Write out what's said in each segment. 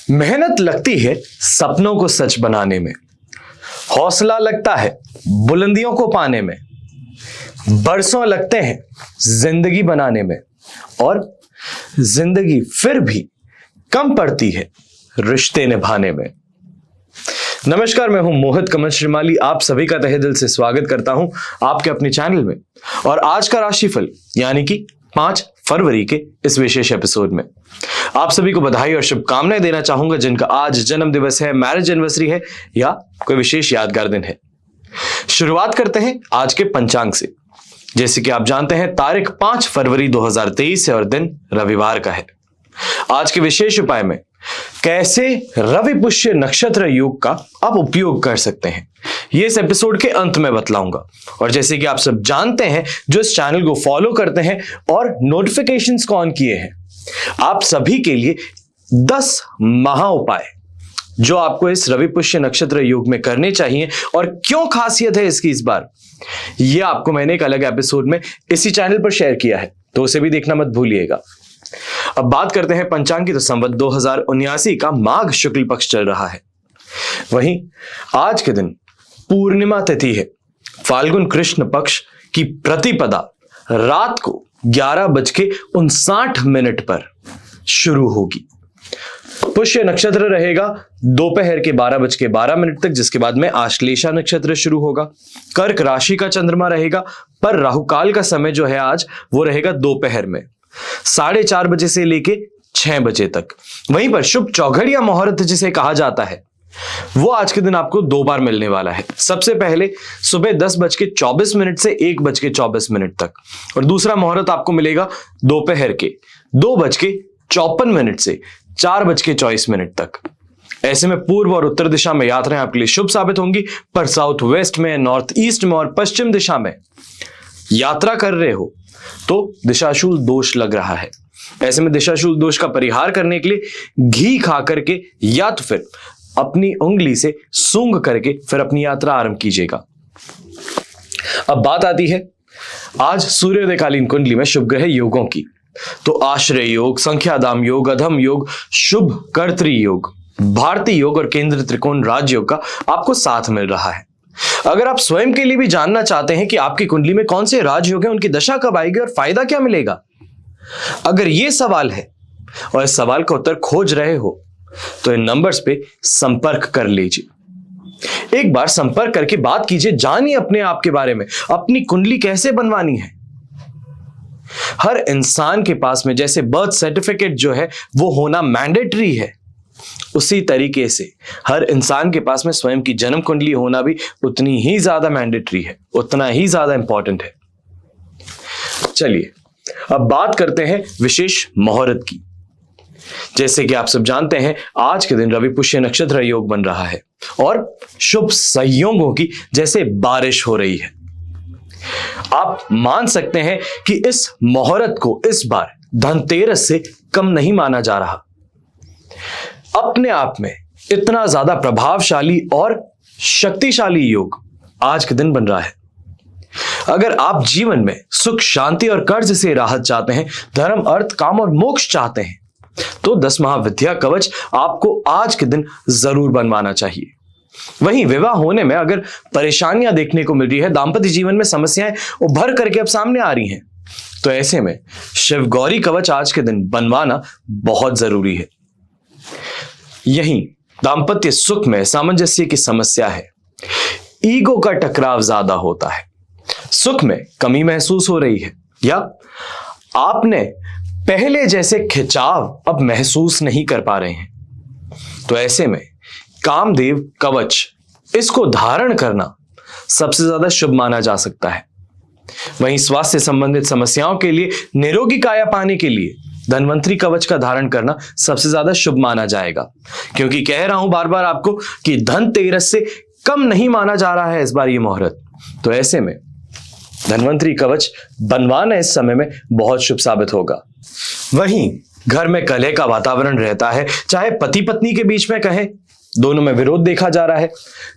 मेहनत लगती है सपनों को सच बनाने में, हौसला लगता है बुलंदियों को पाने में, बरसों लगते हैं जिंदगी बनाने में और जिंदगी फिर भी कम पड़ती है रिश्ते निभाने में। नमस्कार, मैं हूं मोहित कमल श्रीमाली। आप सभी का तहे दिल से स्वागत करता हूं आपके अपने चैनल में। और आज का राशिफल यानी कि 5 फरवरी के इस विशेष एपिसोड में आप सभी को बधाई और शुभकामनाएं देना चाहूंगा जिनका आज जन्म दिवस है, मैरिज एनिवर्सरी है या कोई विशेष यादगार दिन है। शुरुआत करते हैं आज के पंचांग से। जैसे कि आप जानते हैं तारीख 5 फरवरी 2023 है और दिन रविवार का है। आज के विशेष उपाय में कैसे रवि पुष्य नक्षत्र योग का आप उपयोग कर सकते हैं ये इस एपिसोड के अंत में बतलाऊंगा। और जैसे कि आप सब जानते हैं, जो इस चैनल को फॉलो करते हैं और नोटिफिकेशंस को ऑन किए हैं, आप सभी के लिए 10 महा उपाय जो आपको इस रवि पुष्य नक्षत्र योग में करने चाहिए और क्यों खासियत है इसकी इस बार, ये आपको मैंने एक अलग एपिसोड में इसी चैनल पर शेयर किया है, तो उसे भी देखना मत भूलिएगा। अब बात करते हैं पंचांग की। तो संवत 2079 का माघ शुक्ल पक्ष चल रहा है। वहीं आज के दिन पूर्णिमा तिथि है। फाल्गुन कृष्ण पक्ष की प्रतिपदा रात को 11:59 पर शुरू होगी। पुष्य नक्षत्र रहेगा दोपहर के 12:12 तक, जिसके बाद में आश्लेषा नक्षत्र शुरू होगा। कर्क राशि का चंद्रमा रहेगा, पर राहुकाल का समय जो है आज वो रहेगा दोपहर में 4:30 बजे से लेके 6 बजे तक। वहीं पर शुभ चौघड़ या मुहूर्त जिसे कहा जाता है वो आज के दिन आपको 2 बार मिलने वाला है। सबसे पहले सुबह 10:24 से 1:24 तक, और दूसरा मुहूर्त आपको मिलेगा दोपहर के 2:54 से 4:24 तक। ऐसे में पूर्व और उत्तर दिशा में यात्राएं आपके लिए शुभ साबित होंगी, पर साउथ वेस्ट में, नॉर्थ ईस्ट में और पश्चिम दिशा में यात्रा कर रहे हो तो दिशाशूल दोष लग रहा है। ऐसे में दिशाशूल दोष का परिहार करने के लिए घी खा करके या तो फिर अपनी उंगली से सूंघ करके फिर अपनी यात्रा आरंभ कीजिएगा। अब बात आती है आज सूर्योदयकालीन कुंडली में शुभ ग्रह योगों की। तो आश्रय योग, संख्याधाम योग, अधम योग, शुभ कर्तृ योग, भारतीय योग और केंद्र त्रिकोण राजयोग का आपको साथ मिल रहा है। अगर आप स्वयं के लिए भी जानना चाहते हैं कि आपकी कुंडली में कौन से राजयोग हैं, उनकी दशा कब आएगी और फायदा क्या मिलेगा, अगर यह सवाल है और इस सवाल का उत्तर खोज रहे हो तो इन नंबर्स पे संपर्क कर लीजिए। एक बार संपर्क करके बात कीजिए, जानिए अपने आप के बारे में, अपनी कुंडली कैसे बनवानी है। हर इंसान के पास में जैसे बर्थ सर्टिफिकेट जो है वो होना मैंडेटरी है, उसी तरीके से हर इंसान के पास में स्वयं की जन्म कुंडली होना भी उतनी ही ज्यादा मैंडेटरी है, उतना ही ज्यादा इंपॉर्टेंट है। चलिए अब बात करते हैं विशेष मुहूर्त की। जैसे कि आप सब जानते हैं आज के दिन रवि पुष्य नक्षत्र योग बन रहा है और शुभ संयोगों की जैसे बारिश हो रही है। आप मान सकते हैं कि इस मुहूर्त को इस बार धनतेरस से कम नहीं माना जा रहा। अपने आप में इतना ज्यादा प्रभावशाली और शक्तिशाली योग आज के दिन बन रहा है। अगर आप जीवन में सुख, शांति और कर्ज से राहत चाहते हैं, धर्म, अर्थ, काम और मोक्ष चाहते हैं, तो 10 महाविद्या कवच आपको आज के दिन जरूर बनवाना चाहिए। वहीं विवाह होने में अगर परेशानियां देखने को मिल रही है, दांपत्य जीवन में समस्याएं उभर करके अब सामने आ रही हैं, तो ऐसे में शिव गौरी कवच आज के दिन बनवाना बहुत जरूरी है। यहीं दांपत्य सुख में सामंजस्य की समस्या है, ईगो का टकराव ज्यादा होता है, सुख में कमी महसूस हो रही है, या आपने पहले जैसे खिंचाव अब महसूस नहीं कर पा रहे हैं, तो ऐसे में कामदेव कवच इसको धारण करना सबसे ज्यादा शुभ माना जा सकता है। वहीं स्वास्थ्य संबंधित समस्याओं के लिए, निरोगी काया पाने के लिए धनवंतरी कवच का धारण करना सबसे ज्यादा शुभ माना जाएगा, क्योंकि कह रहा हूं बार बार आपको कि धनतेरस से कम नहीं माना जा रहा है इस बार ये मुहूर्त। तो ऐसे में धनवंतरी कवच बनवाना इस समय में बहुत शुभ साबित होगा। वहीं घर में कलह का वातावरण रहता है, चाहे पति पत्नी के बीच में कहें दोनों में विरोध देखा जा रहा है,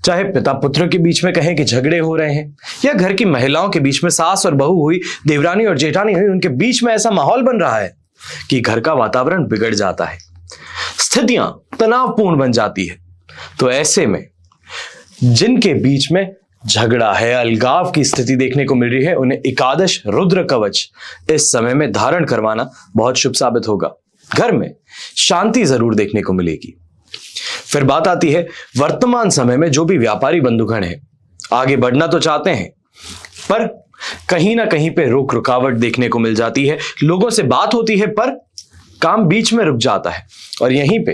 चाहे पिता पुत्र के बीच में कहें कि झगड़े हो रहे हैं, या घर की महिलाओं के बीच में सास और बहू हुई, देवरानी और जेठानी हुई, उनके बीच में ऐसा माहौल बन रहा है कि घर का वातावरण बिगड़ जाता है। स्थितियां तनावपूर्ण बन जाती है। तो ऐसे में जिनके बीच में झगड़ा है, अलगाव की स्थिति देखने को मिल रही है, उन्हें एकादश रुद्र कवच इस समय में धारण करवाना बहुत शुभ साबित होगा। घर में शांति जरूर देखने को मिलेगी। फिर बात आती है वर्तमान समय में जो भी व्यापारी बंधुगण है, आगे बढ़ना तो चाहते हैं पर कहीं ना कहीं पे रोक रुकावट देखने को मिल जाती है। लोगों से बात होती है पर काम बीच में रुक जाता है और यहीं पे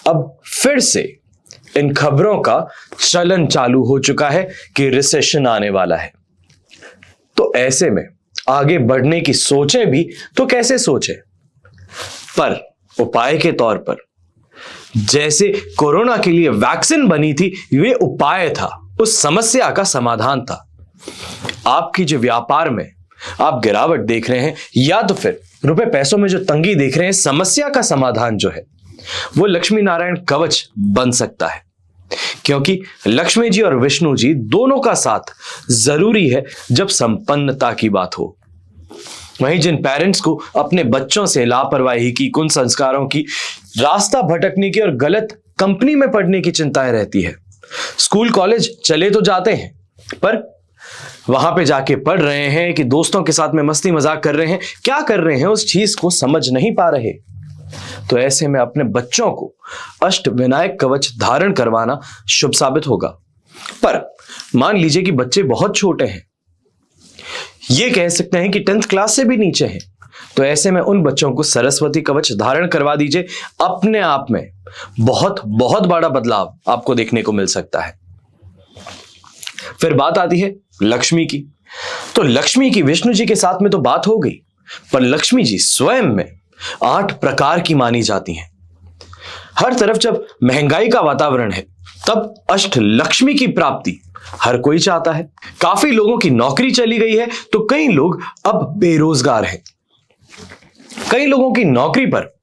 अब फिर से इन खबरों का चलन चालू हो चुका है कि रिसेशन आने वाला है। तो ऐसे में आगे बढ़ने की सोचें भी तो कैसे सोचें, पर उपाय के तौर पर जैसे कोरोना के लिए वैक्सीन बनी थी, वे उपाय था, उस समस्या का समाधान था। आपकी जो व्यापार में आप गिरावट देख रहे हैं या तो फिर रुपए पैसों में जो तंगी देख रहे हैं, समस्या का समाधान जो है वो लक्ष्मी नारायण कवच बन सकता है। क्योंकि लक्ष्मी जी और विष्णु जी दोनों का साथ जरूरी है जब संपन्नता की बात हो। वहीं जिन पेरेंट्स को अपने बच्चों से लापरवाही की, कुन संस्कारों की, रास्ता भटकने की और गलत कंपनी में पढ़ने की चिंताएं रहती है, स्कूल कॉलेज चले तो जाते हैं पर वहां पे जाके पढ़ रहे हैं कि दोस्तों के साथ में मस्ती मजाक कर रहे हैं, क्या कर रहे हैं उस चीज को समझ नहीं पा रहे, तो ऐसे में अपने बच्चों को अष्ट विनायक कवच धारण करवाना शुभ साबित होगा। पर मान लीजिए कि बच्चे बहुत छोटे हैं, ये कह सकते हैं कि 10th क्लास से भी नीचे हैं, तो ऐसे में उन बच्चों को सरस्वती कवच धारण करवा दीजिए। अपने आप में बहुत बहुत बड़ा बदलाव आपको देखने को मिल सकता है। फिर बात आती है लक्ष्मी की। तो लक्ष्मी की विष्णु जी के साथ में तो बात हो गई, पर लक्ष्मी जी स्वयं में 8 प्रकार की मानी जाती हैं। हर तरफ जब महंगाई का वातावरण है तब अष्ट लक्ष्मी की प्राप्ति हर कोई चाहता है। काफी लोगों की नौकरी चली गई है तो कई लोग अब बेरोजगार हैं। कई लोगों की नौकरी पर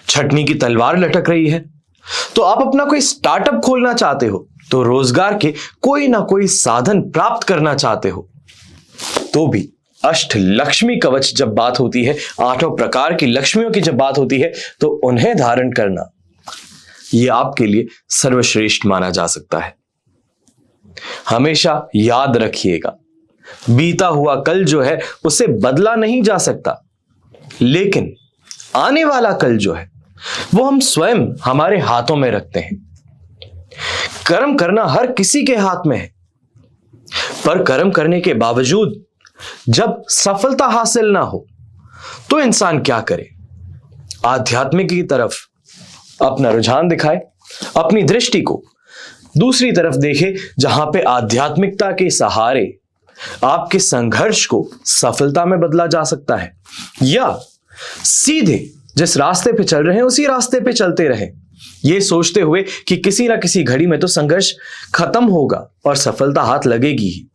छटनी की तलवार लटक रही है। तो आप अपना कोई स्टार्टअप खोलना चाहते हो, तो रोजगार के कोई ना कोई साधन प्राप्त करना चाहते हो, तो भी अष्ट लक्ष्मी कवच जब बात होती है, 8 प्रकार की लक्ष्मियों की जब बात होती है, तो उन्हें धारण करना यह आपके लिए सर्वश्रेष्ठ माना जा सकता है। हमेशा याद रखिएगा, बीता हुआ कल जो है उसे बदला नहीं जा सकता, लेकिन आने वाला कल जो है वो हम स्वयं हमारे हाथों में रखते हैं। कर्म करना हर किसी के हाथ में है, पर कर्म करने के बावजूद जब सफलता हासिल ना हो तो इंसान क्या करे? आध्यात्मिक की तरफ अपना रुझान दिखाए, अपनी दृष्टि को दूसरी तरफ देखे, जहां पे आध्यात्मिकता के सहारे आपके संघर्ष को सफलता में बदला जा सकता है, या सीधे जिस रास्ते पे चल रहे हैं उसी रास्ते पे चलते रहे, ये सोचते हुए कि किसी ना किसी घड़ी में तो संघर्ष खत्म होगा और सफलता हाथ लगेगी ही।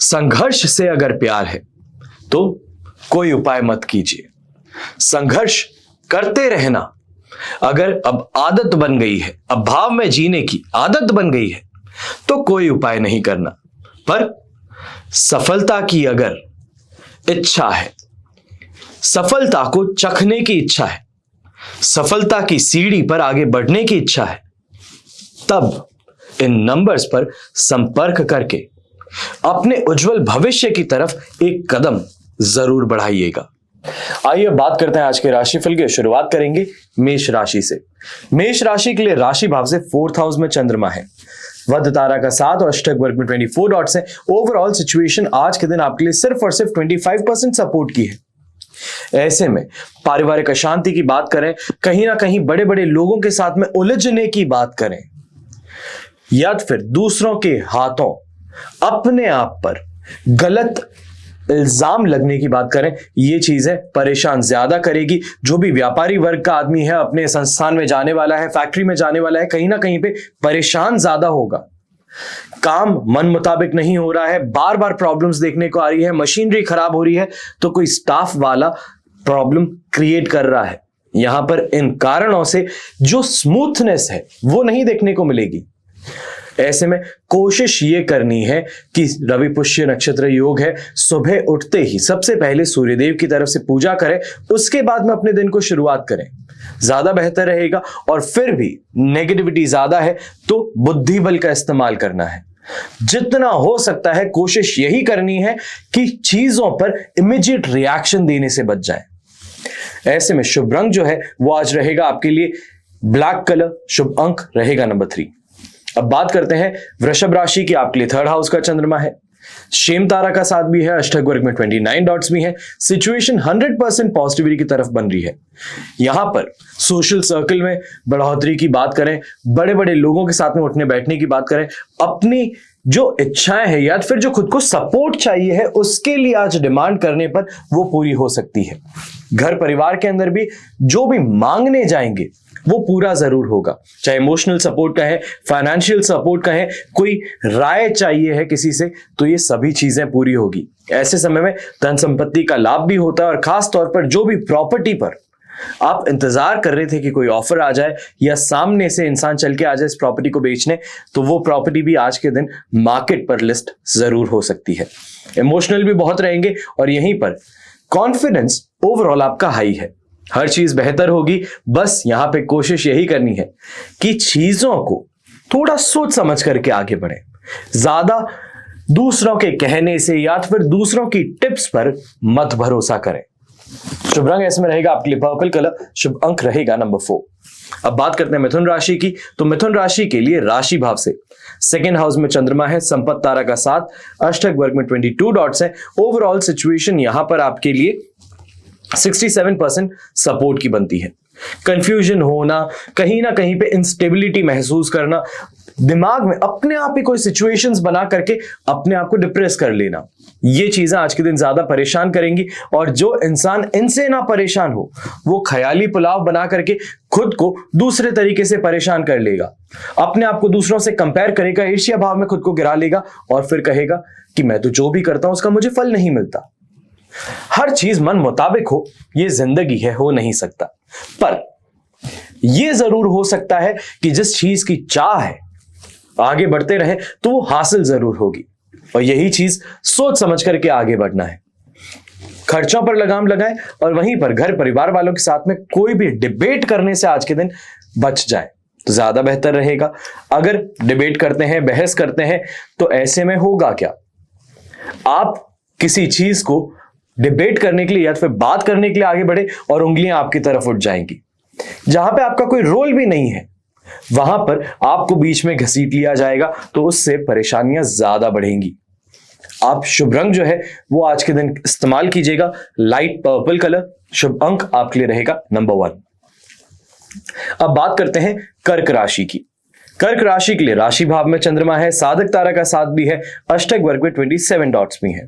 संघर्ष से अगर प्यार है तो कोई उपाय मत कीजिए। संघर्ष करते रहना अगर अब आदत बन गई है, अब भाव में जीने की आदत बन गई है, तो कोई उपाय नहीं करना। पर सफलता की अगर इच्छा है, सफलता को चखने की इच्छा है, सफलता की सीढ़ी पर आगे बढ़ने की इच्छा है, तब इन नंबर्स पर संपर्क करके अपने उज्जवल भविष्य की तरफ एक कदम जरूर बढ़ाइएगा। आइए बात करते हैं आज के राशिफल की। शुरुआत करेंगे मेष राशि से। मेष राशि के लिए राशि भाव से 4th हाउस में चंद्रमा है, वध तारा का 7 और अष्टक वर्ग में 24 डॉट्स है। ओवरऑल सिचुएशन आज के दिन आपके लिए सिर्फ और सिर्फ 25% सपोर्ट की है। ऐसे में पारिवारिक अशांति की बात करें, कहीं ना कहीं बड़े बड़े लोगों के साथ में उलझने की बात करें, या फिर दूसरों के हाथों अपने आप पर गलत इल्जाम लगने की बात करें, ये चीजें परेशान ज्यादा करेगी। जो भी व्यापारी वर्ग का आदमी है, अपने संस्थान में जाने वाला है, फैक्ट्री में जाने वाला है, कहीं ना कहीं पे परेशान ज्यादा होगा। काम मन मुताबिक नहीं हो रहा है, बार बार प्रॉब्लम्स देखने को आ रही है, मशीनरी खराब हो रही है, तो कोई स्टाफ वाला प्रॉब्लम क्रिएट कर रहा है। यहां पर इन कारणों से जो स्मूथनेस है वो नहीं देखने को मिलेगी। ऐसे में कोशिश ये करनी है कि रवि पुष्य नक्षत्र योग है, सुबह उठते ही सबसे पहले सूर्यदेव की तरफ से पूजा करें, उसके बाद में अपने दिन को शुरुआत करें, ज्यादा बेहतर रहेगा। और फिर भी नेगेटिविटी ज्यादा है तो बुद्धि बल का इस्तेमाल करना है। जितना हो सकता है कोशिश यही करनी है कि चीजों पर इमीडिएट रिएक्शन देने से बच जाए। ऐसे में शुभ रंग जो है वो आज रहेगा आपके लिए ब्लैक कलर, शुभ अंक रहेगा नंबर 3। अब बात करते हैं वृषभ राशि की, आपके लिए 3rd हाउस का चंद्रमा है, शेम तारा का साथ भी है, अष्टक वर्ग में 29 डॉट्स भी हैं। सिचुएशन 100% पॉजिटिविटी की तरफ बन रही है। यहां पर सोशल सर्कल में बढ़ोतरी की बात करें, बड़े बड़े लोगों के साथ में उठने बैठने की बात करें, अपनी जो इच्छाएं हैं या फिर जो खुद को सपोर्ट चाहिए है उसके लिए आज डिमांड करने पर वो पूरी हो सकती है। घर परिवार के अंदर भी जो भी मांगने जाएंगे वो पूरा जरूर होगा, चाहे इमोशनल सपोर्ट का है, फाइनेंशियल सपोर्ट का है, कोई राय चाहिए है किसी से, तो ये सभी चीजें पूरी होगी। ऐसे समय में धन संपत्ति का लाभ भी होता है और खास तौर पर जो भी प्रॉपर्टी पर आप इंतजार कर रहे थे कि कोई ऑफर आ जाए या सामने से इंसान चल के आ जाए इस प्रॉपर्टी को बेचने, तो वो प्रॉपर्टी भी आज के दिन मार्केट पर लिस्ट जरूर हो सकती है। इमोशनल भी बहुत रहेंगे और यहीं पर कॉन्फिडेंस ओवरऑल आपका हाई है, हर चीज बेहतर होगी। बस यहां पे कोशिश यही करनी है कि चीजों को थोड़ा सोच समझ करके आगे बढ़े, ज्यादा दूसरों के कहने से या फिर दूसरों की टिप्स पर मत भरोसा करें। शुभ रंग इसमें रहेगा आपके लिए पर्पल कलर, शुभ अंक रहेगा नंबर 4। अब बात करते हैं मिथुन राशि की, तो मिथुन राशि के लिए राशि भाव से 2nd हाउस में चंद्रमा है, संपत्ति तारा का साथ, अष्टक वर्ग में 22 डॉट्स है। ओवरऑल सिचुएशन यहां पर आपके लिए 67% सपोर्ट की बनती है। कंफ्यूजन होना, कहीं ना कहीं पे इंस्टेबिलिटी महसूस करना, दिमाग में अपने आप ही कोई सिचुएशंस बना करके अपने आप को डिप्रेस कर लेना, ये चीजें आज के दिन ज्यादा परेशान करेंगी। और जो इंसान इनसे ना परेशान हो वो ख्याली पुलाव बना करके खुद को दूसरे तरीके से परेशान कर लेगा, अपने आप को दूसरों से कंपेयर करेगा, ईर्ष्या भाव में खुद को गिरा लेगा और फिर कहेगा कि मैं तो जो भी करता हूं उसका मुझे फल नहीं मिलता। हर चीज मन मुताबिक हो ये जिंदगी है, हो नहीं सकता। पर यह जरूर हो सकता है कि जिस चीज की चाह है आगे बढ़ते रहे तो वो हासिल जरूर होगी, और यही चीज सोच समझ करके आगे बढ़ना है। खर्चों पर लगाम लगाएं और वहीं पर घर परिवार वालों के साथ में कोई भी डिबेट करने से आज के दिन बच जाए तो ज्यादा बेहतर रहेगा। अगर डिबेट करते हैं, बहस करते हैं, तो ऐसे में होगा क्या, आप किसी चीज को डिबेट करने के लिए या फिर बात करने के लिए आगे बढ़े और उंगलियां आपकी तरफ उठ जाएंगी। जहां पे आपका कोई रोल भी नहीं है वहां पर आपको बीच में घसीट लिया जाएगा, तो उससे परेशानियां ज्यादा बढ़ेंगी। आप शुभ रंग जो है वो आज के दिन इस्तेमाल कीजिएगा लाइट पर्पल कलर, शुभ अंक आपके लिए रहेगा नंबर 1। अब बात करते हैं कर्क राशि की। कर्क राशि के लिए राशि भाव में चंद्रमा है, साधक तारा का साथ भी है, अष्टक वर्ग में 27 डॉट्स भी है।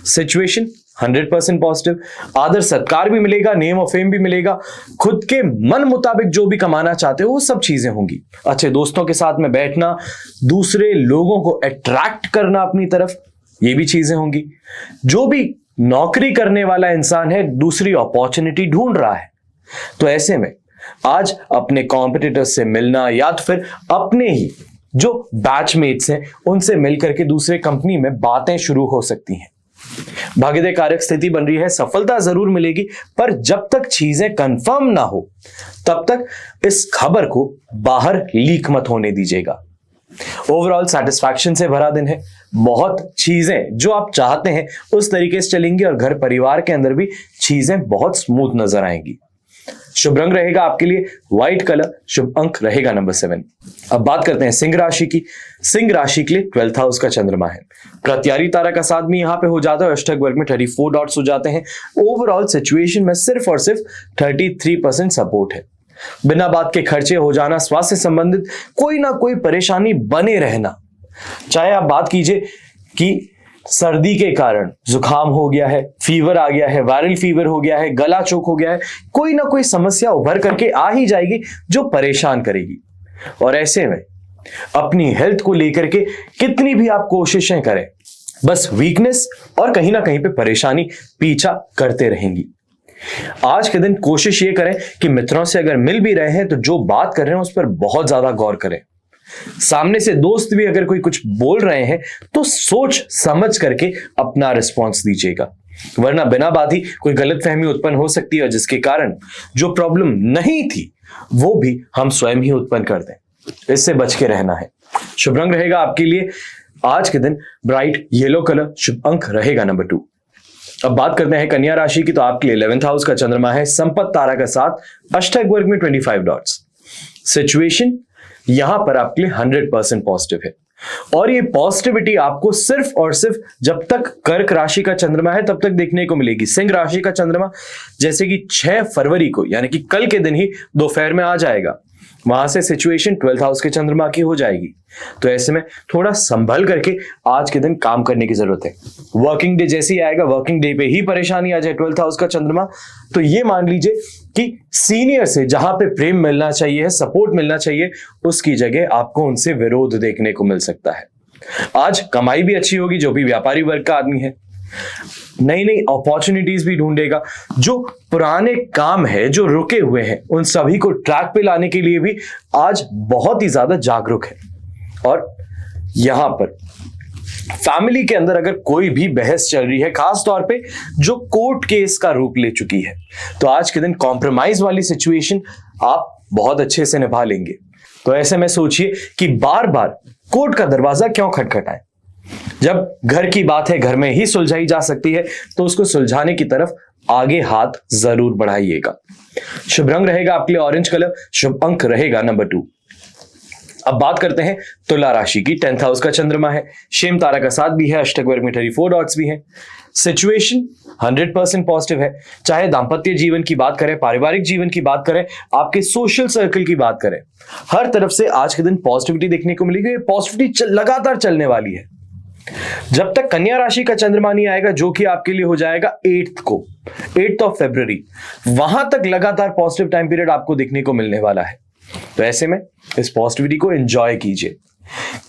सिचुएशन 100% पॉजिटिव, आदर सत्कार भी मिलेगा, नेम और फेम भी मिलेगा, खुद के मन मुताबिक जो भी कमाना चाहते हो वो सब चीजें होंगी। अच्छे दोस्तों के साथ में बैठना, दूसरे लोगों को अट्रैक्ट करना अपनी तरफ, ये भी चीजें होंगी। जो भी नौकरी करने वाला इंसान है दूसरी अपॉर्चुनिटी ढूंढ रहा है, तो ऐसे में आज अपने कॉम्पिटिटर्स से मिलना या तो फिर अपने ही जो बैचमेट्स हैं उनसे मिलकर के दूसरे कंपनी में बातें शुरू हो सकती हैं। भाग्योदय कारक स्थिति बन रही है, सफलता जरूर मिलेगी, पर जब तक चीजें कंफर्म ना हो तब तक इस खबर को बाहर लीक मत होने दीजिएगा। ओवरऑल सेटिस्फैक्शन से भरा दिन है, बहुत चीजें जो आप चाहते हैं उस तरीके से चलेंगी और घर परिवार के अंदर भी चीजें बहुत स्मूथ नजर आएंगी। शुभ रंग रहेगा आपके लिए व्हाइट कलर, शुभ अंक रहेगा नंबर 7। अब बात करते हैं सिंह राशि की। सिंह राशि के लिए 12th हाउस का चंद्रमा है, प्रत्यारी तारा का साथ भी यहां पे हो जाता है, अष्टक वर्ग में 34 डॉट्स हो जाते हैं। ओवरऑल सिचुएशन में सिर्फ और सिर्फ 33% सपोर्ट है। बिना बात के खर्चे हो जाना, स्वास्थ्य संबंधित कोई ना कोई परेशानी बने रहना, चाहे आप बात कीजिए कि सर्दी के कारण जुकाम हो गया है, फीवर आ गया है, वायरल फीवर हो गया है, गला चोक हो गया है, कोई ना कोई समस्या उभर करके आ ही जाएगी जो परेशान करेगी। और ऐसे में अपनी हेल्थ को लेकर के कितनी भी आप कोशिशें करें, बस वीकनेस और कहीं ना कहीं पे परेशानी पीछा करते रहेंगी। आज के दिन कोशिश ये करें कि मित्रों से अगर मिल भी रहे हैं तो जो बात कर रहे हैं उस पर बहुत ज्यादा गौर करें, सामने से दोस्त भी अगर कोई कुछ बोल रहे हैं तो सोच समझ करके अपना रिस्पॉन्स दीजिएगा, वरना बिना बात ही कोई गलतफहमी उत्पन्न हो सकती है, जिसके कारण जो प्रॉब्लम नहीं थी वो भी हम स्वयं ही उत्पन्न कर दें। इससे बच के रहना है। शुभ रंग रहेगा आपके लिए आज के दिन ब्राइट येलो कलर, शुभ अंक रहेगा नंबर 2। अब बात करते हैं कन्या राशि की, तो आपके लिए 11th हाउस का चंद्रमा है, संपत्ति तारा का साथ, अष्टक वर्ग में 25 डॉट्स। सिचुएशन यहां पर आपके लिए 100% पॉजिटिव है, और ये पॉजिटिविटी आपको सिर्फ और सिर्फ जब तक कर्क राशि का चंद्रमा है तब तक देखने को मिलेगी। सिंह राशि का चंद्रमा जैसे कि 6 फरवरी को यानी कि कल के दिन ही दोपहर में आ जाएगा, वहां से सिचुएशन 12th हाउस के चंद्रमा की हो जाएगी। तो ऐसे में थोड़ा संभल करके आज के दिन काम करने की जरूरत है। वर्किंग डे जैसे ही आएगा, वर्किंग डे पे ही परेशानी आ जाए 12th हाउस का चंद्रमा, तो ये मान लीजिए कि सीनियर से जहां पे प्रेम मिलना चाहिए, सपोर्ट मिलना चाहिए, उसकी जगह आपको उनसे विरोध देखने को मिल सकता है। आज कमाई भी अच्छी होगी, जो भी व्यापारी वर्ग का आदमी है नई नई अपॉर्चुनिटीज भी ढूंढेगा। जो पुराने काम है, जो रुके हुए हैं, उन सभी को ट्रैक पे लाने के लिए भी आज बहुत ही ज्यादा जागरूक है। और यहां पर फैमिली के अंदर अगर कोई भी बहस चल रही है, खास तौर पे जो कोर्ट केस का रूप ले चुकी है, तो आज के दिन कॉम्प्रोमाइज वाली सिचुएशन आप बहुत अच्छे से निभा लेंगे। तो ऐसे में सोचिए कि बार बार कोर्ट का दरवाजा क्यों खटखटाएं। जब घर की बात है, घर में ही सुलझाई जा सकती है, तो उसको सुलझाने की तरफ आगे हाथ जरूर बढ़ाइएगा। शुभ रंग रहेगा आपके लिए ऑरेंज कलर, शुभ अंक रहेगा नंबर 2। अब बात करते हैं तुला राशि की। 10th हाउस का चंद्रमा है, शेम तारा का साथ भी है, अष्टक वर्ग में 34 डॉट्स भी हैं। सिचुएशन 100% पॉजिटिव है। चाहे दाम्पत्य जीवन की बात करें, पारिवारिक जीवन की बात करें, आपके सोशल सर्कल की बात करें, हर तरफ से आज के दिन पॉजिटिविटी देखने को मिलेगी। पॉजिटिविटी लगातार चलने वाली है जब तक कन्या राशि का चंद्रमा नहीं आएगा, जो कि आपके लिए हो जाएगा 8th ऑफ फरवरी। वहां तक लगातार पॉजिटिव टाइम पीरियड आपको देखने को मिलने वाला है। तो ऐसे में इस पॉजिटिविटी को एंजॉय कीजिए,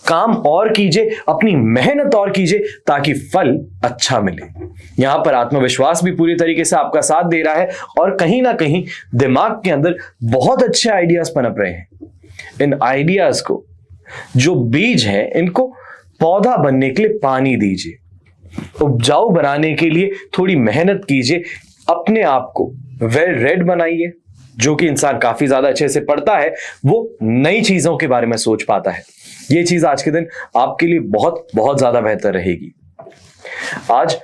काम और कीजिए, अपनी मेहनत और कीजिए, ताकि फल अच्छा मिले। यहां पर आत्मविश्वास भी पूरी तरीके से आपका साथ दे रहा है, और कहीं ना कहीं दिमाग के अंदर बहुत अच्छे आइडियाज पनप रहे हैं। इन आइडियाज को, जो बीज है, इनको पौधा बनने के लिए पानी दीजिए, उपजाऊ बनाने के लिए थोड़ी मेहनत कीजिए, अपने आप को वेल रेड बनाइए। जो कि इंसान काफी ज्यादा अच्छे से पढ़ता है, वो नई चीजों के बारे में सोच पाता है। ये चीज आज के दिन आपके लिए बहुत बहुत ज्यादा बेहतर रहेगी। आज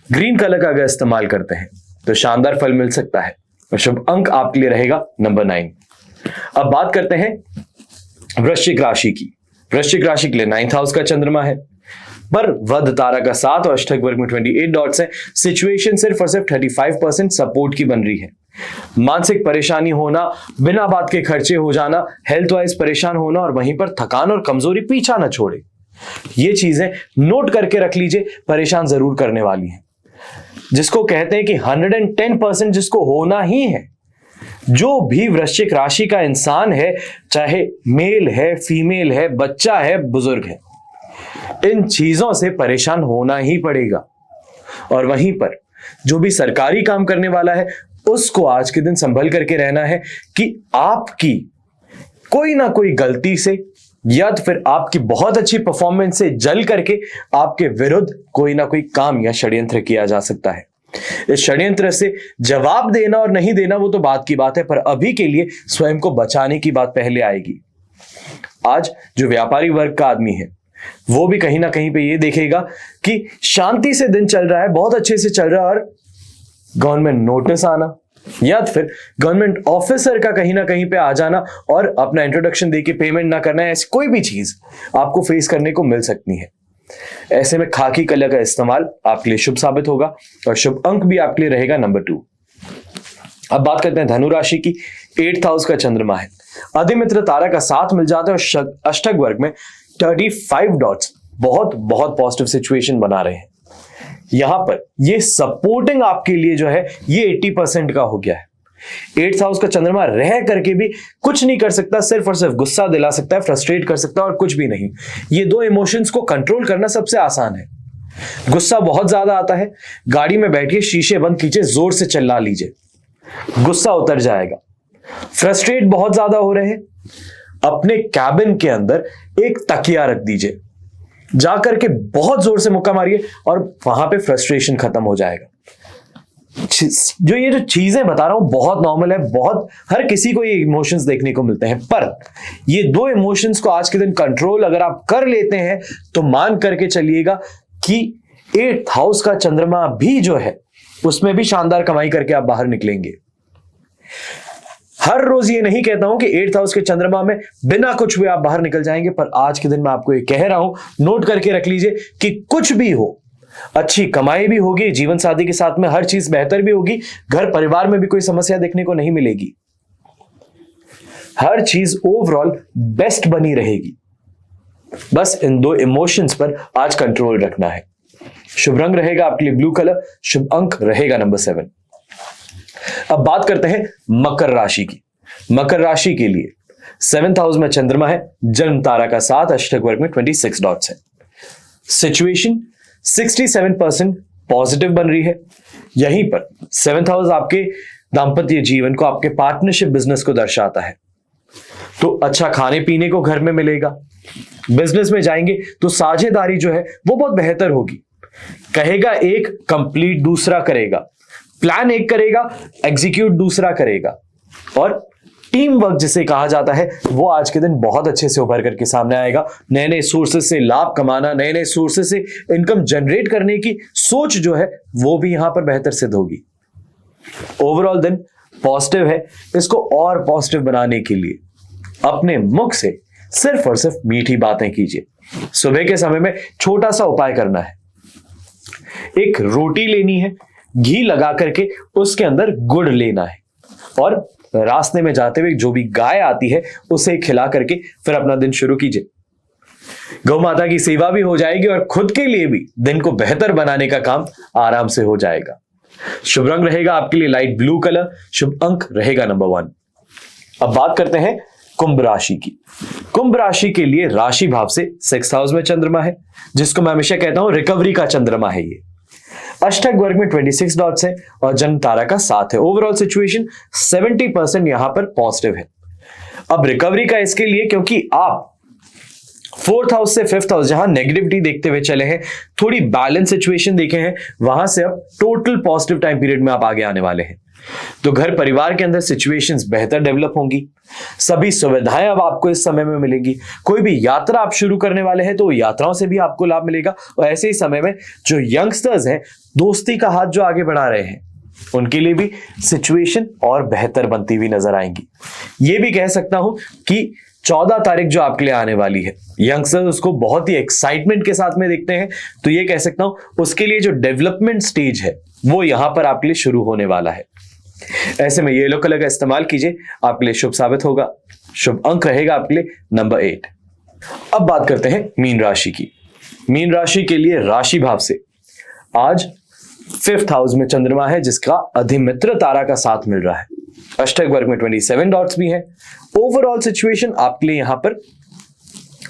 ग्रीन कलर का अगर इस्तेमाल करते हैं तो शानदार फल मिल सकता है, और शुभ अंक आपके लिए रहेगा नंबर 9। अब बात करते हैं वृश्चिक राशि की। वृश्चिक राशि के लिए 9th हाउस का चंद्रमा है, पर वध तारा का साथ और अष्टक वर्ग में 28 डॉट्स है। सिचुएशन सिर्फ और सिर्फ 35% सपोर्ट की बन रही है। मानसिक परेशानी होना, बिना बात के खर्चे हो जाना, हेल्थ वाइज परेशान होना, और वहीं पर थकान और कमजोरी पीछा न छोड़े, ये चीजें नोट करके रख लीजिए, परेशान जरूर करने वाली हैं। जिसको कहते हैं कि 110% जिसको होना ही है। जो भी वृश्चिक राशि का इंसान है, चाहे मेल है, फीमेल है, बच्चा है, बुजुर्ग है, इन चीजों से परेशान होना ही पड़ेगा। और वहीं पर जो भी सरकारी काम करने वाला है, उसको आज के दिन संभल करके रहना है कि आपकी कोई ना कोई गलती से, या तो फिर आपकी बहुत अच्छी परफॉर्मेंस से जल करके आपके विरुद्ध कोई ना कोई काम या षड्यंत्र किया जा सकता है। इस षड्यंत्र से जवाब देना और नहीं देना वो तो बात की बात है, पर अभी के लिए स्वयं को बचाने की बात पहले आएगी। आज जो व्यापारी वर्ग का आदमी है, वो भी कहीं ना कहीं पे ये देखेगा कि शांति से दिन चल रहा है, बहुत अच्छे से चल रहा है, और गवर्नमेंट नोटिस आना या फिर गवर्नमेंट ऑफिसर का कहीं ना कहीं पे आ जाना और अपना इंट्रोडक्शन देके पेमेंट ना करना है, ऐसी कोई भी चीज आपको फेस करने को मिल सकती है। ऐसे में खाकी कलर का इस्तेमाल आपके लिए शुभ साबित होगा, और शुभ अंक भी आपके लिए रहेगा नंबर 2। अब बात करते हैं धनु राशि की। 8th हाउस का चंद्रमा है, अधिमित्र तारा का साथ मिल जाता है, और अष्टक वर्ग में 35 डॉट्स बहुत बहुत पॉजिटिव सिचुएशन बना रहे हैं। यहां पर ये सपोर्टिंग आपके लिए जो है, ये 80% का हो गया है। 8th हाउस का चंद्रमा रह करके भी कुछ नहीं कर सकता, सिर्फ और सिर्फ गुस्सा दिला सकता है, फ्रस्ट्रेट कर सकता है, और कुछ भी नहीं। ये दो इमोशंस को कंट्रोल करना सबसे आसान है। गुस्सा बहुत ज्यादा आता है, गाड़ी में बैठिए, शीशे बंद कीजिए, जोर से चिल्ला लीजिए, गुस्सा उतर जाएगा। फ्रस्ट्रेट बहुत ज्यादा हो रहे हैं, अपने कैबिन के अंदर एक तकिया रख दीजिए, जाकर के बहुत जोर से मुक्का मारिए और वहां पे फ्रस्ट्रेशन खत्म हो जाएगा। जो ये जो चीजें बता रहा हूं बहुत नॉर्मल है, बहुत हर किसी को ये इमोशंस देखने को मिलते हैं, पर ये दो इमोशंस को आज के दिन कंट्रोल अगर आप कर लेते हैं तो मान करके चलिएगा कि 8th हाउस का चंद्रमा भी जो है उसमें भी शानदार कमाई करके आप बाहर निकलेंगे। हर रोज ये नहीं कहता हूं कि 8th हाउस के चंद्रमा में बिना कुछ हुए आप बाहर निकल जाएंगे, पर आज के दिन मैं आपको ये कह रहा हूं, नोट करके रख लीजिए कि कुछ भी हो, अच्छी कमाई भी होगी, जीवन साथी के साथ में हर चीज बेहतर भी होगी, घर परिवार में भी कोई समस्या देखने को नहीं मिलेगी, हर चीज ओवरऑल बेस्ट बनी रहेगी। बस इन दो इमोशंस पर आज कंट्रोल रखना है। शुभ रंग रहेगा आपके लिए ब्लू कलर, शुभ अंक रहेगा नंबर 7। अब बात करते हैं मकर राशि की। मकर राशि के लिए 7th हाउस में चंद्रमा है, जन्म तारा का 7, अष्टक वर्ग में 26 डॉट्स है। सिचुएशन 67% पॉजिटिव बन रही है। यहीं पर 7th हाउस आपके दांपत्य जीवन को, आपके पार्टनरशिप बिजनेस को दर्शाता है। तो अच्छा खाने पीने को घर में मिलेगा, बिजनेस में जाएंगे तो साझेदारी जो है वो बहुत बेहतर होगी। कहेगा एक, कंप्लीट दूसरा करेगा, प्लान एक करेगा, एग्जीक्यूट दूसरा करेगा, और टीम वर्क जिसे कहा जाता है वो आज के दिन बहुत अच्छे से उभर करके सामने आएगा। नए नए सोर्सेज से लाभ कमाना, नए नए सोर्सेज से इनकम जनरेट करने की सोच जो है वो भी यहां पर बेहतर सिद्ध होगी। ओवरऑल दिन पॉजिटिव है। इसको और पॉजिटिव बनाने के लिए अपने मुख से सिर्फ और सिर्फ मीठी बातें कीजिए। सुबह के समय में छोटा सा उपाय करना है, एक रोटी लेनी है, घी लगा करके उसके अंदर गुड़ लेना है, और रास्ते में जाते हुए जो भी गाय आती है उसे खिला करके फिर अपना दिन शुरू कीजिए। गौ माता की सेवा भी हो जाएगी और खुद के लिए भी दिन को बेहतर बनाने का काम आराम से हो जाएगा। शुभ रंग रहेगा आपके लिए लाइट ब्लू कलर, शुभ अंक रहेगा नंबर 1। अब बात करते हैं कुंभ राशि की। कुंभ राशि के लिए राशि भाव से 6th हाउस में चंद्रमा है, जिसको मैं हमेशा कहता हूं रिकवरी का चंद्रमा है। ये अष्टक वर्ग में 26 डॉट्स है और जन्म तारा का 7 है। ओवरऑल सिचुएशन 70% यहां पर पॉजिटिव है। अब रिकवरी का इसके लिए क्योंकि आप 4th हाउस से 5th हाउस जहां नेगेटिविटी देखते हुए चले हैं, थोड़ी बैलेंस सिचुएशन देखे हैं, वहां से अब टोटल पॉजिटिव टाइम पीरियड में आप आगे आने वाले हैं। तो घर परिवार के अंदर सिचुएशंस बेहतर डेवलप होंगी, सभी सुविधाएं अब आपको इस समय में मिलेगी। कोई भी यात्रा आप शुरू करने वाले हैं तो यात्राओं से भी आपको लाभ मिलेगा। और ऐसे ही समय में जो यंगस्टर्स हैं, दोस्ती का हाथ जो आगे बढ़ा रहे हैं, उनके लिए भी सिचुएशन और बेहतर बनती हुई नजर आएंगी। ये भी कह सकता हूं कि 14 तारीख जो आपके लिए आने वाली है, यंगस्टर्स उसको बहुत ही एक्साइटमेंट के साथ में देखते हैं, तो ये कह सकता हूं उसके लिए जो डेवलपमेंट स्टेज है वो यहां पर आपके लिए शुरू होने वाला है। ऐसे में येलो कलर का इस्तेमाल कीजिए, आपके लिए शुभ साबित होगा। शुभ अंक रहेगा आपके लिए नंबर 8। अब बात करते हैं मीन राशि की। मीन राशि के लिए राशि भाव से आज 5th हाउस में चंद्रमा है, जिसका अधिमित्र तारा का साथ मिल रहा है। अष्टक वर्ग में 27 डॉट्स भी हैं। ओवरऑल सिचुएशन आपके लिए यहां पर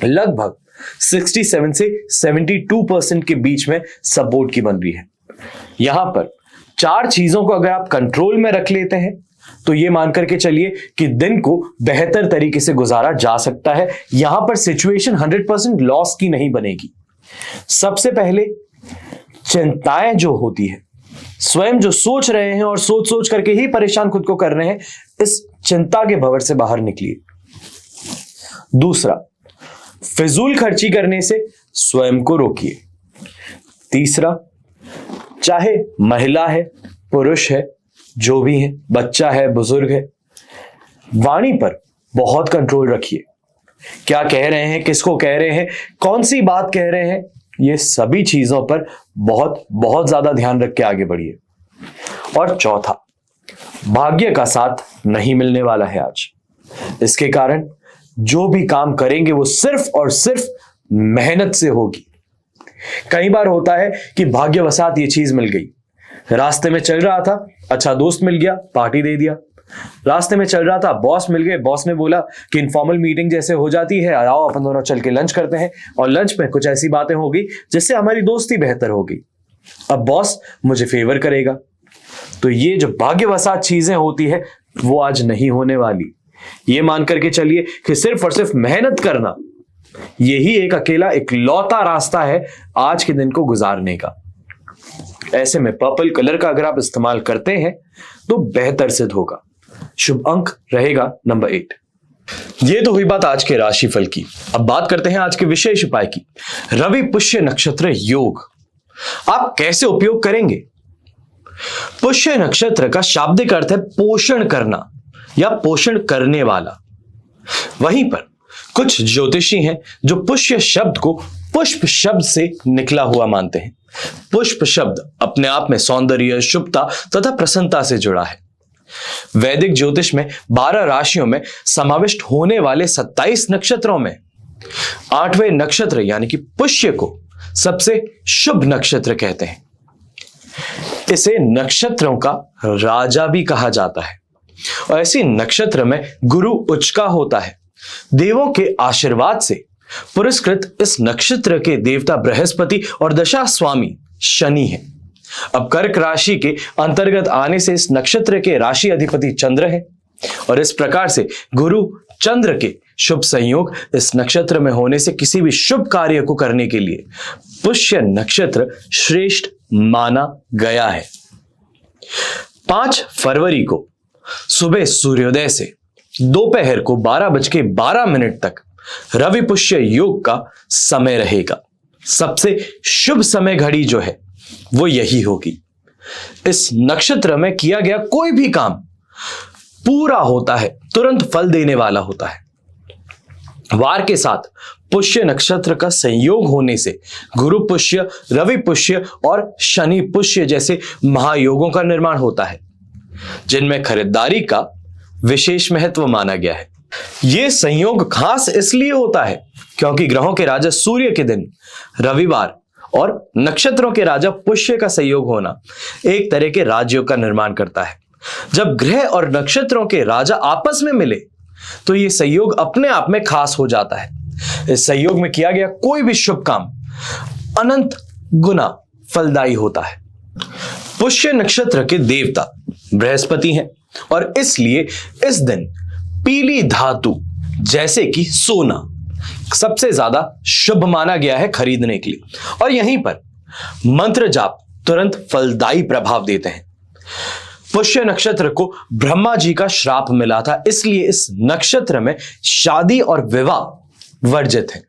लगभग 67 से 72% के बीच में सपोर्ट की बन रही है। यहां पर 4 चीजों को अगर आप कंट्रोल में रख लेते हैं तो ये मान करके चलिए कि दिन को बेहतर तरीके से गुजारा जा सकता है। यहां पर सिचुएशन 100% लॉस की नहीं बनेगी। सबसे पहले चिंताएं जो होती है, स्वयं जो सोच रहे हैं और सोच सोच करके ही परेशान खुद को कर रहे हैं, इस चिंता के भंवर से बाहर निकलिए। दूसरा, फिजूल खर्ची करने से स्वयं को रोकिए। तीसरा, चाहे महिला है, पुरुष है, जो भी है, बच्चा है, बुजुर्ग है, वाणी पर बहुत कंट्रोल रखिए। क्या कह रहे हैं, किसको कह रहे हैं, कौन सी बात कह रहे हैं, ये सभी चीजों पर बहुत बहुत ज्यादा ध्यान रख के आगे बढ़िए। और चौथा, भाग्य का साथ नहीं मिलने वाला है आज। इसके कारण जो भी काम करेंगे वो सिर्फ और सिर्फ मेहनत से होगी। कई बार होता है कि भाग्यवशात ये चीज मिल गई, रास्ते में चल रहा था, अच्छा दोस्त मिल गया, पार्टी दे दिया। रास्ते में चल रहा था, बॉस मिल गए, बॉस ने बोला कि इनफॉर्मल मीटिंग जैसे हो जाती है, आओ अपन दोनों चल के लंच करते हैं, और लंच में कुछ ऐसी बातें हो गई जिससे हमारी दोस्ती बेहतर हो गई। अब बॉस मुझे फेवर करेगा। तो ये जो भाग्यवशात चीजें होती है वो आज नहीं होने वाली। ये मान करके चलिए कि सिर्फ और सिर्फ मेहनत करना यही एक अकेला इकलौता रास्ता है आज के दिन को गुजारने का। ऐसे में पर्पल कलर का अगर आप इस्तेमाल करते हैं तो बेहतर सिद्ध होगा। शुभ अंक रहेगा नंबर 8। ये तो हुई बात आज के राशिफल की। अब बात करते हैं आज के विशेष उपाय की। रवि पुष्य नक्षत्र योग आप कैसे उपयोग करेंगे? पुष्य नक्षत्र का शाब्दिक अर्थ है पोषण करना या पोषण करने वाला। वहीं पर कुछ ज्योतिषी हैं जो पुष्य शब्द को पुष्प शब्द से निकला हुआ मानते हैं। पुष्प शब्द अपने आप में सौंदर्य, शुभता तथा प्रसन्नता से जुड़ा है। वैदिक ज्योतिष में 12 राशियों में समाविष्ट होने वाले 27 नक्षत्रों में 8वें नक्षत्र यानी कि पुष्य को सबसे शुभ नक्षत्र कहते हैं। इसे नक्षत्रों का राजा भी कहा जाता है और ऐसी नक्षत्र में गुरु उच्च का होता है। देवों के आशीर्वाद से पुरस्कृत इस नक्षत्र के देवता बृहस्पति और दशा स्वामी शनि है। अब कर्क राशि के अंतर्गत आने से इस नक्षत्र के राशि अधिपति चंद्र है और इस प्रकार से गुरु चंद्र के शुभ संयोग इस नक्षत्र में होने से किसी भी शुभ कार्य को करने के लिए पुष्य नक्षत्र श्रेष्ठ माना गया है। 5 फरवरी को सुबह सूर्योदय से दोपहर को 12:12 तक रवि पुष्य योग का समय रहेगा। सबसे शुभ समय घड़ी जो है वो यही होगी। इस नक्षत्र में किया गया कोई भी काम पूरा होता है, तुरंत फल देने वाला होता है। वार के साथ पुष्य नक्षत्र का संयोग होने से गुरु पुष्य, रवि पुष्य और शनि पुष्य जैसे महायोगों का निर्माण होता है, जिनमें खरीदारी का विशेष महत्व माना गया है। यह संयोग खास इसलिए होता है क्योंकि ग्रहों के राजा सूर्य के दिन रविवार और नक्षत्रों के राजा पुष्य का संयोग होना एक तरह के राजयोग का निर्माण करता है। जब ग्रह और नक्षत्रों के राजा आपस में मिले तो यह संयोग अपने आप में खास हो जाता है। इस संयोग में किया गया कोई भी शुभ काम अनंत गुना फलदायी होता है। पुष्य नक्षत्र के देवता बृहस्पति हैं और इसलिए इस दिन पीली धातु जैसे कि सोना सबसे ज्यादा शुभ माना गया है खरीदने के लिए और यहीं पर मंत्र जाप तुरंत फलदायी प्रभाव देते हैं। पुष्य नक्षत्र को ब्रह्मा जी का श्राप मिला था, इसलिए इस नक्षत्र में शादी और विवाह वर्जित है।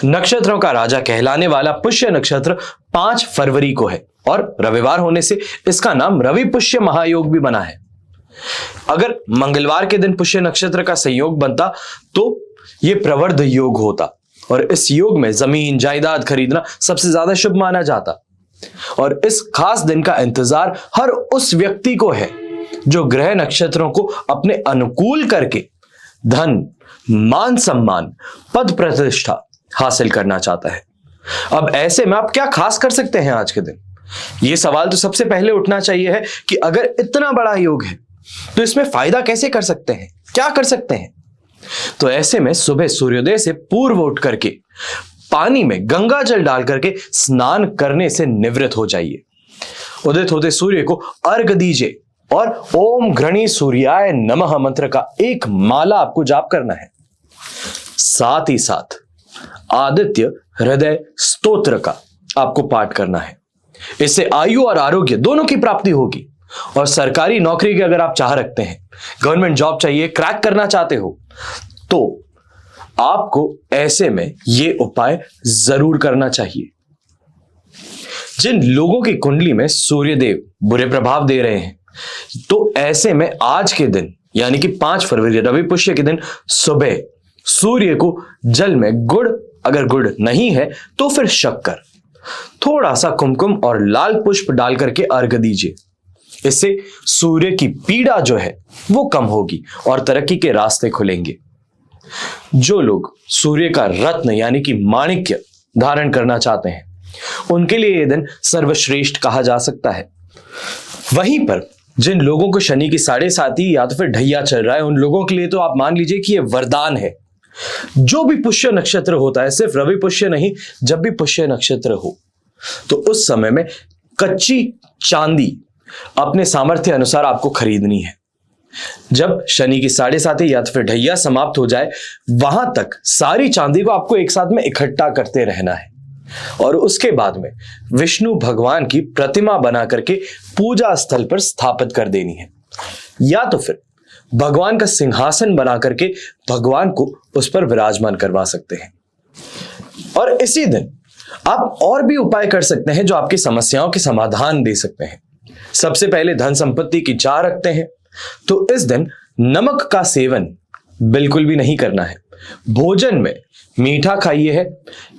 नक्षत्रों का राजा कहलाने वाला पुष्य नक्षत्र 5 फरवरी को है और रविवार होने से इसका नाम रवि पुष्य महायोग भी बना है। अगर मंगलवार के दिन पुष्य नक्षत्र का संयोग बनता तो यह प्रवर्ध योग होता और इस योग में जमीन जायदाद खरीदना सबसे ज्यादा शुभ माना जाता। और इस खास दिन का इंतजार हर उस व्यक्ति को है जो ग्रह नक्षत्रों को अपने अनुकूल करके धन, मान सम्मान, पद प्रतिष्ठा हासिल करना चाहता है। अब ऐसे में आप क्या खास कर सकते हैं आज के दिन? यह सवाल तो सबसे पहले उठना चाहिए है कि अगर इतना बड़ा योग है तो इसमें फायदा कैसे कर सकते हैं, क्या कर सकते हैं? तो ऐसे में सुबह सूर्योदय से पूर्व उठ करके पानी में गंगा जल डाल करके स्नान करने से निवृत्त हो जाइए। उदित होते सूर्य को अर्घ दीजिए और ओम घृणी सूर्याय नमः मंत्र का एक माला आपको जाप करना है। साथ ही साथ आदित्य हृदय स्तोत्र का आपको पाठ करना है। इससे आयु और आरोग्य दोनों की प्राप्ति होगी। और सरकारी नौकरी की अगर आप चाह रखते हैं, गवर्नमेंट जॉब चाहिए, क्रैक करना चाहते हो, तो आपको ऐसे में यह उपाय जरूर करना चाहिए। जिन लोगों की कुंडली में सूर्यदेव बुरे प्रभाव दे रहे हैं, तो ऐसे में आज के दिन यानी कि 5 फरवरी रवि पुष्य के दिन सुबह सूर्य को जल में गुड़, अगर गुड़ नहीं है तो फिर शक्कर, थोड़ा सा कुमकुम और लाल पुष्प डाल करके अर्घ दीजिए। इससे सूर्य की पीड़ा जो है वो कम होगी और तरक्की के रास्ते खुलेंगे। जो लोग सूर्य का रत्न यानी कि माणिक्य धारण करना चाहते हैं, उनके लिए यह दिन सर्वश्रेष्ठ कहा जा सकता है। वहीं पर जिन लोगों को शनि की 7.5 या तो फिर ढैया चल रहा है, उन लोगों के लिए तो आप मान लीजिए कि यह वरदान है। जो भी पुष्य नक्षत्र होता है, सिर्फ रवि पुष्य नहीं, जब भी पुष्य नक्षत्र हो तो उस समय में कच्ची चांदी अपने सामर्थ्य अनुसार आपको खरीदनी है। जब शनि की 7.5 या तो फिर ढैया समाप्त हो जाए, वहां तक सारी चांदी को आपको एक साथ में इकट्ठा करते रहना है और उसके बाद में विष्णु भगवान की प्रतिमा बना करके पूजा स्थल पर स्थापित कर देनी है, या तो फिर भगवान का सिंहासन बना करके भगवान को उस पर विराजमान करवा सकते हैं। और इसी दिन आप और भी उपाय कर सकते हैं जो आपकी समस्याओं के समाधान दे सकते हैं। सबसे पहले धन संपत्ति की चाह रखते हैं तो इस दिन नमक का सेवन बिल्कुल भी नहीं करना है। भोजन में मीठा खाइए है,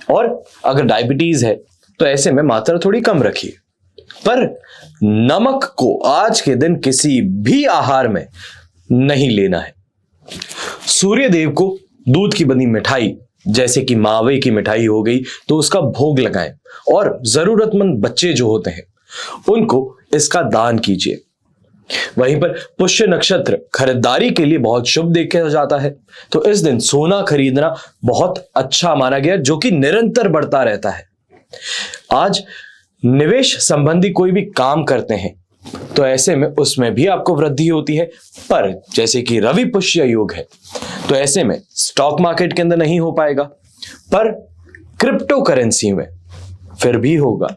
और अगर डायबिटीज है तो ऐसे में मात्रा थोड़ी कम रखिए, पर नमक को आज के दिन किसी भी आहार में नहीं लेना है। सूर्य देव को दूध की बनी मिठाई जैसे कि मावे की मिठाई हो गई तो उसका भोग लगाएं, और जरूरतमंद बच्चे जो होते हैं उनको इसका दान कीजिए। वहीं पर पुष्य नक्षत्र खरीदारी के लिए बहुत शुभ देखा जाता है, तो इस दिन सोना खरीदना बहुत अच्छा माना गया, जो कि निरंतर बढ़ता रहता है। आज निवेश संबंधी कोई भी काम करते हैं तो ऐसे में उसमें भी आपको वृद्धि होती है, पर जैसे कि रवि पुष्य योग है तो ऐसे में स्टॉक मार्केट के अंदर नहीं हो पाएगा, पर क्रिप्टो करेंसी में फिर भी होगा।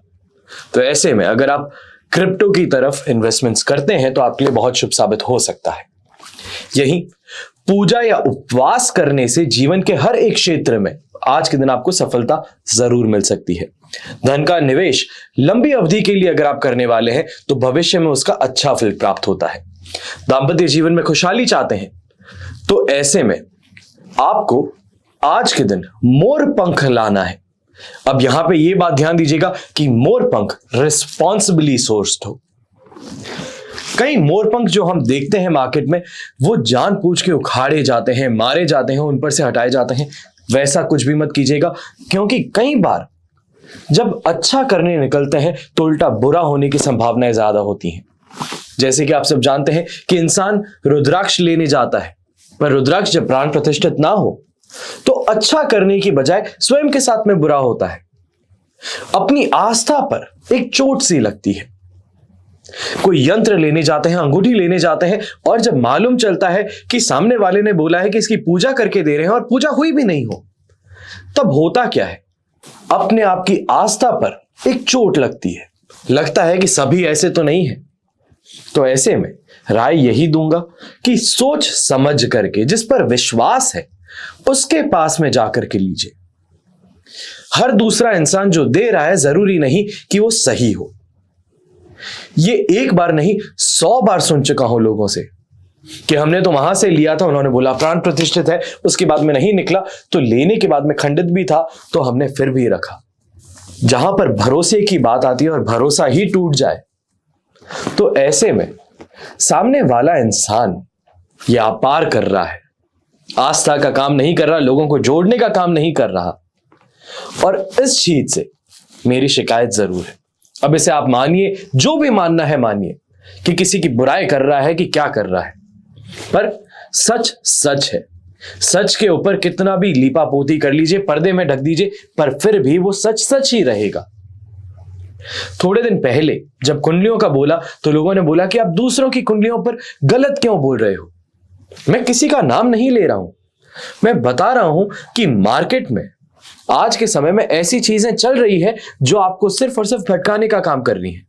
तो ऐसे में अगर आप क्रिप्टो की तरफ इन्वेस्टमेंट्स करते हैं तो आपके लिए बहुत शुभ साबित हो सकता है। यही पूजा या उपवास करने से जीवन के हर एक क्षेत्र में आज के दिन आपको सफलता जरूर मिल सकती है। धन का निवेश लंबी अवधि के लिए अगर आप करने वाले हैं तो भविष्य में उसका अच्छा फल प्राप्त होता है। दांपत्य जीवन में खुशहाली चाहते हैं तो ऐसे में आपको आज के दिन मोर पंख लाना है। अब यहां पे ये बात ध्यान दीजिएगा कि मोर पंख रिस्पॉन्सिबली सोर्स्ड हो। कई मोरपंख जो हम देखते हैं मार्केट में वो जानबूझ के उखाड़े जाते हैं, मारे जाते हैं, उन पर से हटाए जाते हैं। वैसा कुछ भी मत कीजिएगा, क्योंकि कई बार जब अच्छा करने निकलते हैं तो उल्टा बुरा होने की संभावनाएं ज्यादा होती हैं। जैसे कि आप सब जानते हैं कि इंसान रुद्राक्ष लेने जाता है, पर रुद्राक्ष जब प्राण प्रतिष्ठित ना हो तो अच्छा करने की बजाय स्वयं के साथ में बुरा होता है। अपनी आस्था पर एक चोट सी लगती है। कोई यंत्र लेने जाते हैं, अंगूठी लेने जाते हैं, और जब मालूम चलता है कि सामने वाले ने बोला है कि इसकी पूजा करके दे रहे हैं और पूजा हुई भी नहीं हो, तब होता क्या है, अपने आप की आस्था पर एक चोट लगती है। लगता है कि सभी ऐसे तो नहीं है। तो ऐसे में राय यही दूंगा कि सोच समझ करके जिस पर विश्वास है उसके पास में जाकर के लीजिए। हर दूसरा इंसान जो दे रहा है जरूरी नहीं कि वो सही हो। ये एक बार नहीं 100 बार सुन चुका हूं लोगों से कि हमने तो वहां से लिया था, उन्होंने बोला प्राण प्रतिष्ठित है, उसके बाद में नहीं निकला, तो लेने के बाद में खंडित भी था तो हमने फिर भी रखा। जहां पर भरोसे की बात आती है और भरोसा ही टूट जाए तो ऐसे में सामने वाला इंसान व्यापार कर रहा है, आस्था का काम नहीं कर रहा, लोगों को जोड़ने का काम नहीं कर रहा। और इस चीज से मेरी शिकायत जरूर है। अब इसे आप मानिए, जो भी मानना है मानिए कि किसी की बुराई कर रहा है कि क्या कर रहा है, पर सच सच है। सच के ऊपर कितना भी लीपापोती कर लीजिए, पर्दे में ढक दीजिए, पर फिर भी वो सच सच ही रहेगा। थोड़े दिन पहले जब कुंडलियों का बोला तो लोगों ने बोला कि आप दूसरों की कुंडलियों पर गलत क्यों बोल रहे हो। मैं किसी का नाम नहीं ले रहा हूं, मैं बता रहा हूं कि मार्केट में आज के समय में ऐसी चीजें चल रही है जो आपको सिर्फ और सिर्फ भटकाने का काम कर रही है।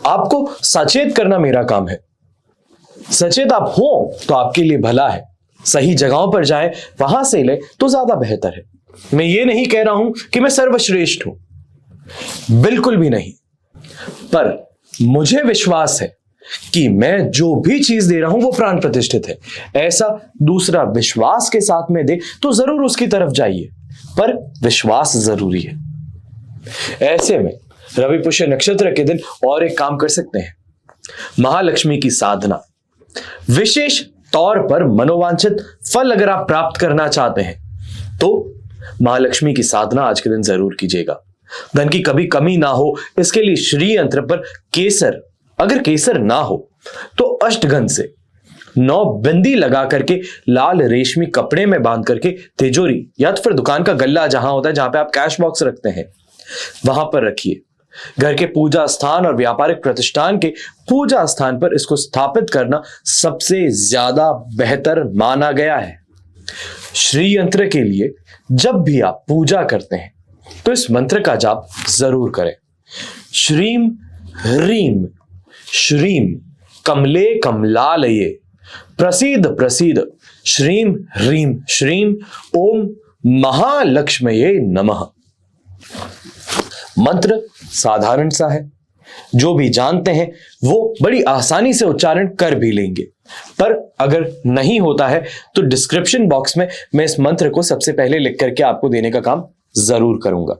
आपको सचेत करना मेरा काम है। सचेत आप हो तो आपके लिए भला है। सही जगहों पर जाएं, वहां से ले तो ज्यादा बेहतर है। मैं ये नहीं कह रहा हूं कि मैं सर्वश्रेष्ठ हूं, बिल्कुल भी नहीं, पर मुझे विश्वास है कि मैं जो भी चीज दे रहा हूं वो प्राण प्रतिष्ठित है। ऐसा दूसरा विश्वास के साथ में दे तो जरूर उसकी तरफ जाइए, पर विश्वास जरूरी है। ऐसे में रवि पुष्य नक्षत्र के दिन और एक काम कर सकते हैं, महालक्ष्मी की साधना। विशेष तौर पर मनोवांछित फल अगर आप प्राप्त करना चाहते हैं तो महालक्ष्मी की साधना आज के दिन जरूर कीजिएगा। धन की कभी कमी ना हो, इसके लिए श्री यंत्र पर केसर, अगर केसर ना हो तो अष्टगंध से 9 बिंदी लगा करके लाल रेशमी कपड़े में बांध करके तिजोरी या तो फिर दुकान का गल्ला जहां होता है, जहां पे आप कैश बॉक्स रखते हैं, वहां पर रखिए। घर के पूजा स्थान और व्यापारिक प्रतिष्ठान के पूजा स्थान पर इसको स्थापित करना सबसे ज्यादा बेहतर माना गया है। श्री यंत्र के लिए जब भी आप पूजा करते हैं तो इस मंत्र का जाप जरूर करें। श्रीम ह्रीम श्रीम कमले कमलालये प्रसीद प्रसीद श्रीम ह्रीम श्रीम ओम महालक्ष्मये नमः। मंत्र साधारण सा है, जो भी जानते हैं वो बड़ी आसानी से उच्चारण कर भी लेंगे, पर अगर नहीं होता है तो डिस्क्रिप्शन बॉक्स में मैं इस मंत्र को सबसे पहले लिख करके आपको देने का काम जरूर करूंगा।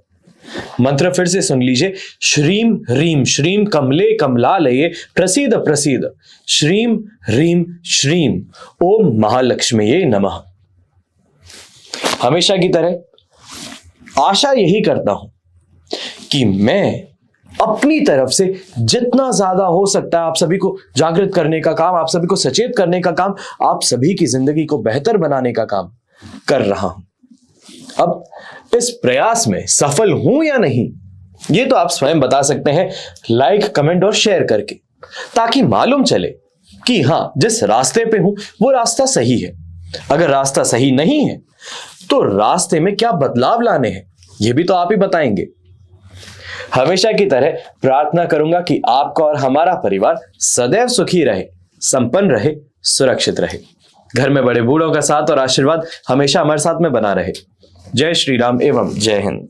मंत्र फिर से सुन लीजिए। श्रीम ह्रीम श्रीम कमले कमलालये प्रसीद प्रसीद श्रीम ह्रीम श्रीम ओम महालक्ष्मये नमः। हमेशा की तरह आशा यही करता हूं कि मैं अपनी तरफ से जितना ज्यादा हो सकता है आप सभी को जागृत करने का काम, आप सभी को सचेत करने का काम, आप सभी की जिंदगी को बेहतर बनाने का काम कर रहा हूं। अब इस प्रयास में सफल हूं या नहीं, ये तो आप स्वयं बता सकते हैं लाइक, कमेंट और शेयर करके, ताकि मालूम चले कि हां, जिस रास्ते पे हूं वो रास्ता सही है। अगर रास्ता सही नहीं है तो रास्ते में क्या बदलाव लाने हैं, ये भी तो आप ही बताएंगे। हमेशा की तरह प्रार्थना करूंगा कि आपका और हमारा परिवार सदैव सुखी रहे, संपन्न रहे, सुरक्षित रहे। घर में बड़े बूढ़ों का साथ और आशीर्वाद हमेशा हमारे साथ में बना रहे। जय श्री राम एवं जय हिंद।